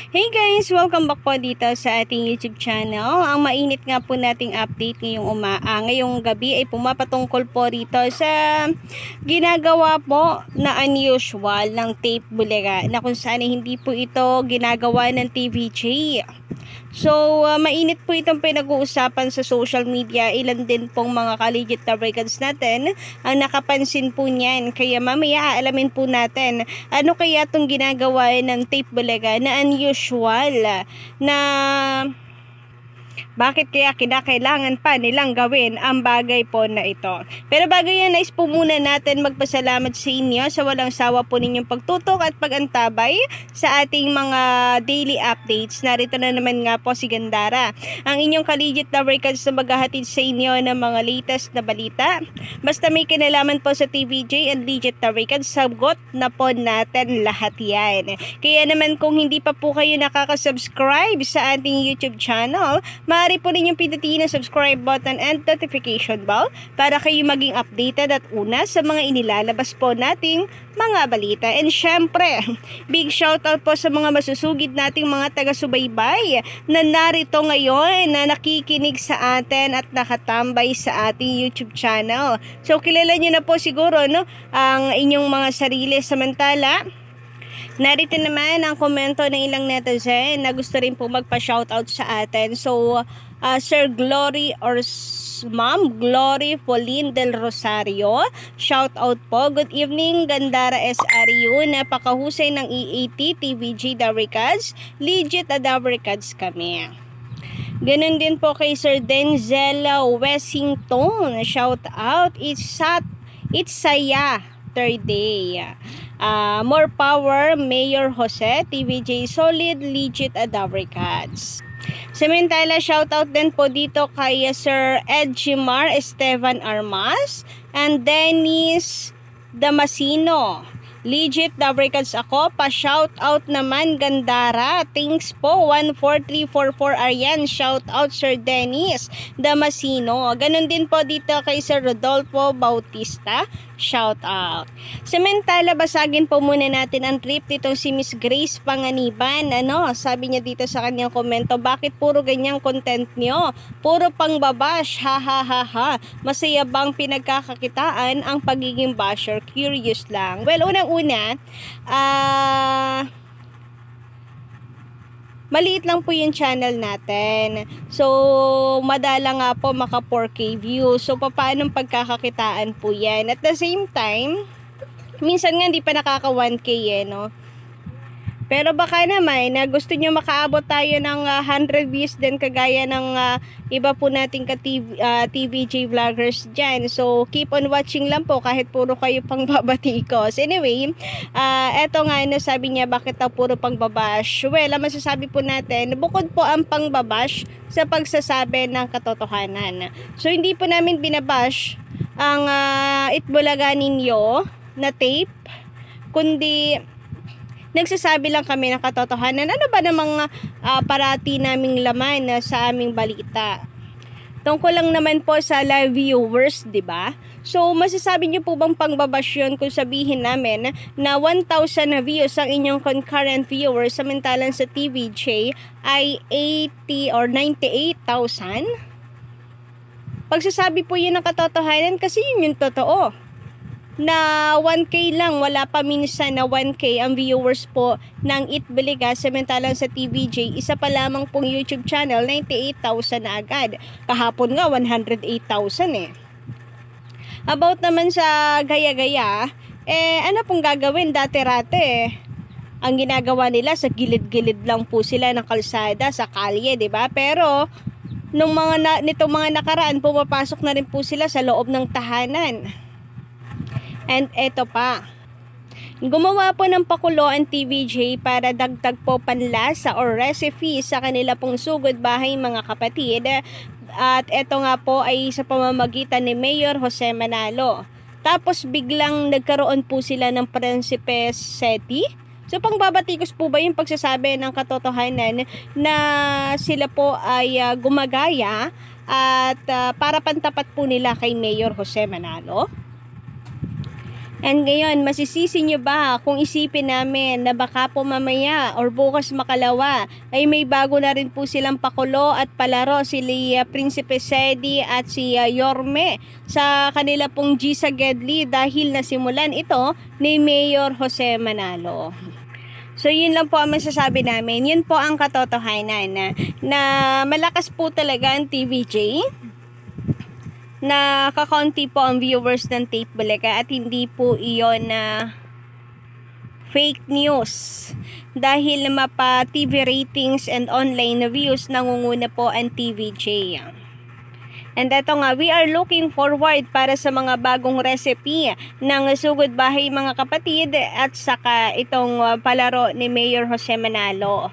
Hey guys! Welcome back po dito sa ating YouTube channel. Ang mainit nga po nating update ngayong gabi ay pumapatungkol po rito sa ginagawa po na unusual ng tape bulaga na kung saan hindi po ito ginagawa ng TVJ. So, mainit po itong pinag-uusapan sa social media. Ilan din pong mga ka-legit na records natin ang nakapansin po niyan. Kaya mamaya aalamin po natin ano kaya itong ginagawa ng tape bulaga na unusual na bakit kaya kinakailangan pa nilang gawin ang bagay po na ito. Pero bago yan, nais po muna natin magpasalamat sa inyo sa walang sawa po ninyong pagtutok at pagantabay sa ating mga daily updates. Narito na naman nga po si Gandara, ang inyong ka-legit na records na maghahatid sa inyo ng mga latest na balita. Basta may kinalaman po sa TVJ and legit na records, sagot na po natin lahat yan. Kaya naman kung hindi pa po kayo nakaka-subscribe sa ating YouTube channel, maaari po ninyong pindutin ang subscribe button and notification bell para kayo maging updated at una sa mga inilalabas po nating mga balita. And syempre, big shoutout po sa mga masusugid nating mga taga-subaybay na narito ngayon na nakikinig sa atin at nakatambay sa ating YouTube channel. So kilala nyo na po siguro ang inyong mga sarili. Samantala, narito naman ang komento ng ilang netizen na gusto rin po magpa-shoutout sa atin. So, Sir Glory or Ma'am Glory Pauline del Rosario, shoutout po. Good evening, Gandara SRU. Napakahusay ng EAT, TVG Davricats. Legit Davricats kami. Ganun din po kay Sir Denzel Wessington. Shoutout. It's saya. Third day. More power, Mayor Jose, TVJ Solid, Legit Davricats. Samantala, shoutout din po dito kay Sir Edgimar Esteban Armas and Dennis Damasino. Legit Davricats ako. Pa-shoutout naman Gandara. Thanks po. 14344 Aryan. Shoutout Sir Dennis Damasino. Ganun din po dito kay Sir Rodolfo Bautista. Shoutout. Samantala, basagin po muna natin ang trip nitong si Miss Grace Panganiban. Sabi niya dito sa kanyang komento, bakit puro ganyang content nyo? Puro pangbabash. Ha ha ha ha. Masaya bang pinagkakakitaan ang pagiging basher? Curious lang. Well, unang-una, maliit lang po yung channel natin. So, madala nga po maka 4K views. So, paano pagkakakitaan po yan? At the same time, minsan nga hindi pa nakaka 1K Pero baka naman na gusto nyo makaabot tayo ng 100 views din kagaya ng iba po nating TVJ vloggers dyan. So, keep on watching lang po kahit puro kayo pang babatikos. Anyway, eto nga sabi niya bakit daw puro pang babash. Well, ang masasabi po natin, bukod po ang pang babash sa pagsasabi ng katotohanan. So, hindi po namin binabash ang itbulaga ninyo na tape, kundi nagsasabi lang kami ng katotohanan. Ano ba namang parati naming laman sa aming balita? Tungkol lang naman po sa live viewers, di ba? So, masasabi niyo po bang pangbabash yun kung sabihin namin na 1,000 na views ang inyong concurrent viewers samantalang sa TVJ ay 80 or 98,000? Pagsasabi po yun ng katotohanan kasi yun yung totoo. Na 1K lang, wala pa minsan na 1K ang viewers po ng Itbulaga samantalang sa TVJ, isa pa lamang pong YouTube channel, 98,000 na agad. Kahapon nga, 108,000 About naman sa gaya-gaya, ano pong gagawin dati-rate ang ginagawa nila sa gilid-gilid lang po sila ng kalsada, sa kalye, 'di ba? Pero nitong mga nakaraan, pumapasok na rin po sila sa loob ng tahanan. And eto pa, gumawa po ng pakulo ang TVJ para dagdag po panlasa or recipe sa kanila pong sugod bahay mga kapatid. At eto nga po ay sa pamamagitan ni Mayor Jose Manalo. Tapos biglang nagkaroon po sila ng Prinsipe Seti. So pangbabatikos po ba yung pagsasabi ng katotohanan na sila po ay gumagaya at para pantapat po nila kay Mayor Jose Manalo? And ngayon, masisisi nyo ba kung isipin namin na baka po mamaya or bukas makalawa ay may bago na rin po silang pakulo at palaro si Prinsipe Sedi at si Yorme sa kanila pong G sa Gedli dahil nasimulan ito ni Mayor Jose Manalo. So yun lang po ang masasabi namin. Yun po ang katotohanan na malakas po talaga ang TVJ. Na kakaunti po ang viewers ng Tape Bulaga at hindi po iyon na fake news dahil mapa TV ratings and online views nangunguna po ang TVJ. And eto nga, we are looking forward para sa mga bagong recipe ng Sugod Bahay mga kapatid at saka itong palaro ni Mayor Jose Manalo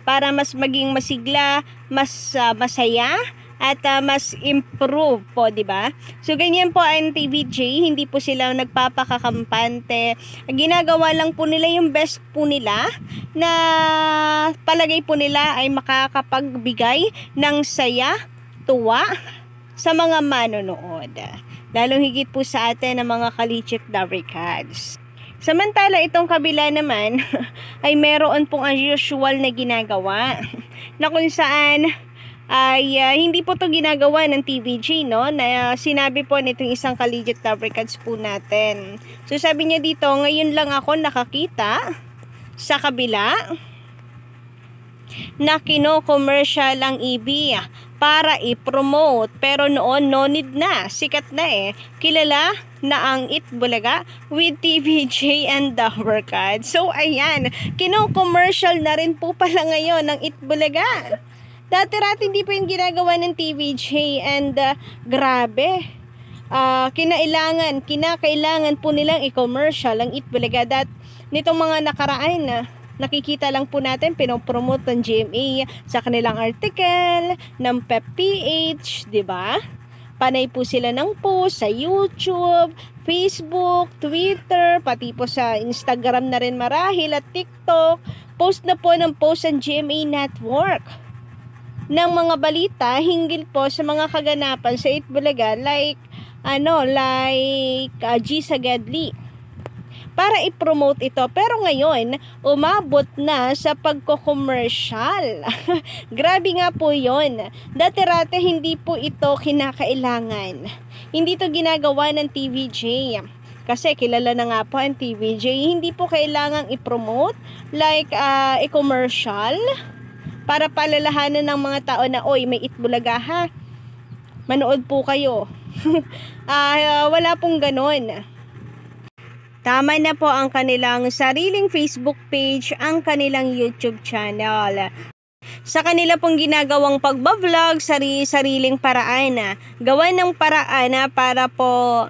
para mas maging masigla, mas masaya at mas improve po, di ba? So ganyan po ang TVJ, hindi po sila nagpapakakampante. Ginagawa lang po nila yung best po nila na palagay po nila ay makakapagbigay ng saya, tuwa sa mga manonood. Lalong higit po sa atin ng mga Kalichik Davrikads. Samantala itong kabila naman ay meron pong ang usual na ginagawa na kung saan ay hindi po to ginagawa ng TVJ, no? Na sinabi po nitong isang Collegiate Davrikads po natin. So sabi niya dito, ngayon lang ako nakakita sa kabila na kino-commercial ang EB para i-promote. Pero noon, no need na. Sikat na eh. Kilala na ang It Bulaga with TVJ and Davrikads. So ayan, kino-commercial na rin po pala ngayon ng It Bulaga. Dati-rati hindi po yung ginagawa ng TVJ and grabe. Kinakailangan po nilang i-commercial ang It Bulaga. Nitong mga nakaraan na nakikita lang po natin, pinopromote ng GMA sa kanilang article, ng PEP-PH, di ba? Panay po sila ng post sa YouTube, Facebook, Twitter, pati po sa Instagram na rin marahil at TikTok. Post na po ng post ang GMA Network ng mga balita hinggil po sa mga kaganapan sa It Bulaga like G sa Gedli para i-promote ito. Pero ngayon umabot na sa pagko-commercial. Grabe nga po yon. Dati-rate hindi po ito kinakailangan. Hindi to ginagawa ng TVJ. Kasi kilala na nga po ang TVJ. Hindi po kailangang i-promote like i-commercial para palalahanan ng mga tao na, oy, may It Bulaga ha. Manood po kayo. Wala pong ganon. Tama na po ang kanilang sariling Facebook page, ang kanilang YouTube channel. Sa kanila pong ginagawang pagbablog, sariling paraan. Gawa ng paraan para po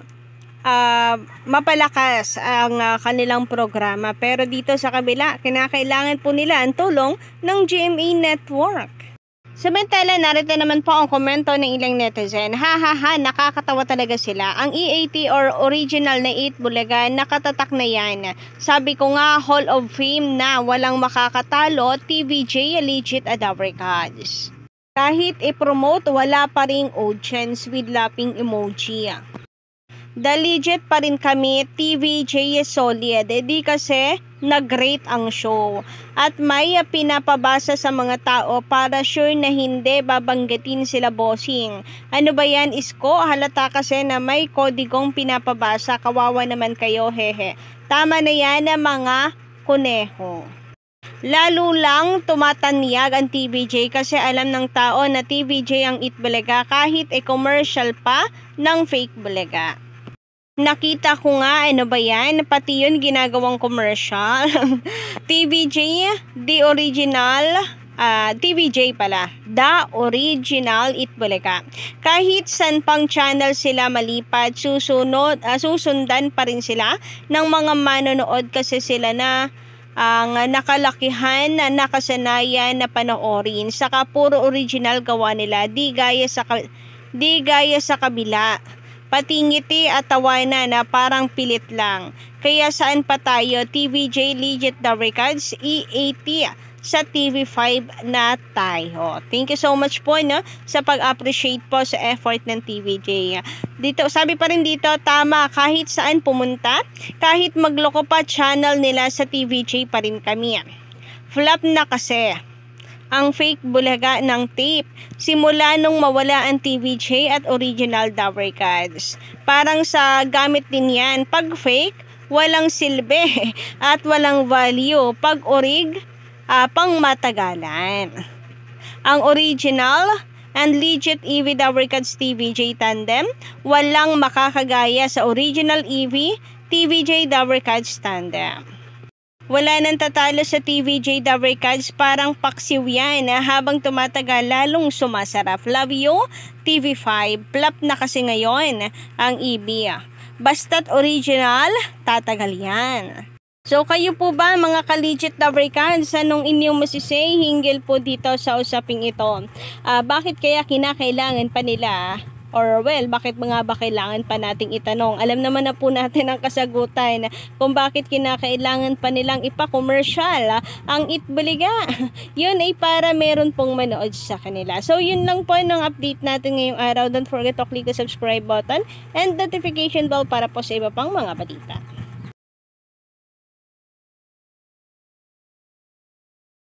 mapalakas ang kanilang programa. Pero dito sa kabila, kinakailangan po nila ang tulong ng GMA Network. Samantala, narito naman po ang komento ng ilang netizen. Nakakatawa talaga sila. Ang EAT or original na It Bulaga, nakatatak na yan. Sabi ko nga, Hall of Fame na walang makakatalo, TVJ legit Davrikads. Kahit i-promote, wala pa ring audience with laughing emoji. The legit pa rin kami, TVJ solid. Di kasi nag-rate ang show. At may pinapabasa sa mga tao para sure na hindi babanggitin sila bossing. Ano ba yan, Isko? Halata kasi na may kodigong pinapabasa. Kawawa naman kayo, hehe. Tama na yan mga kuneho. Lalo lang tumatanyag ang TVJ kasi alam ng tao na TVJ ang It Bulaga kahit commercial pa ng fake Bulaga. Nakita ko nga, ano ba yan? Pati yun ginagawang commercial. TVJ, the original, TVJ pala, the original It Bulaga. Kahit san pang channel sila malipat, susundan pa rin sila ng mga manonood kasi sila na ang nakalakihan na nakasanayan na panoorin. Saka puro original gawa nila, di gaya sa kabila. Pati ngiti at tawanan na parang pilit lang. Kaya saan pa tayo? TVJ legit Davrikads, EAT sa TV5 na tayo. Thank you so much po, no, sa pag-appreciate po sa effort ng TVJ. Dito, sabi pa rin dito, tama, kahit saan pumunta, kahit magloko pa channel nila sa TVJ pa rin kami. Flop na kasi ang fake bulaga ng tape simula nung mawala ang TVJ at original Dabber Cats. Parang sa gamit din yan. Pag fake, walang silbi at walang value. Pag orig, pang matagalan. Ang original and legit EV Dabber Cats TVJ tandem, walang makakagaya sa original EV TVJ Dabber Cats tandem. Wala nang tatalo sa TVJ Dabber Cats, parang paksiw yan habang tumatagal lalong sumasarap. Love you, TV5. Flop na kasi ngayon ang EB. Basta't original, tatagal yan. So kayo po ba mga ka-legit Dabber Cats, anong inyong masisay hinggil po dito sa usaping ito? Bakit kaya kinakailangan pa nila? Or well, bakit mga ba kailangan pa nating itanong? Alam naman na po natin ang kasagutan kung bakit kinakailangan pa nilang ipa-commercial ang Itbulaga. Yun ay para meron pong manood sa kanila. So yun lang po ng update natin ngayong araw. Don't forget to click the subscribe button and notification bell para po sa iba pang mga balita.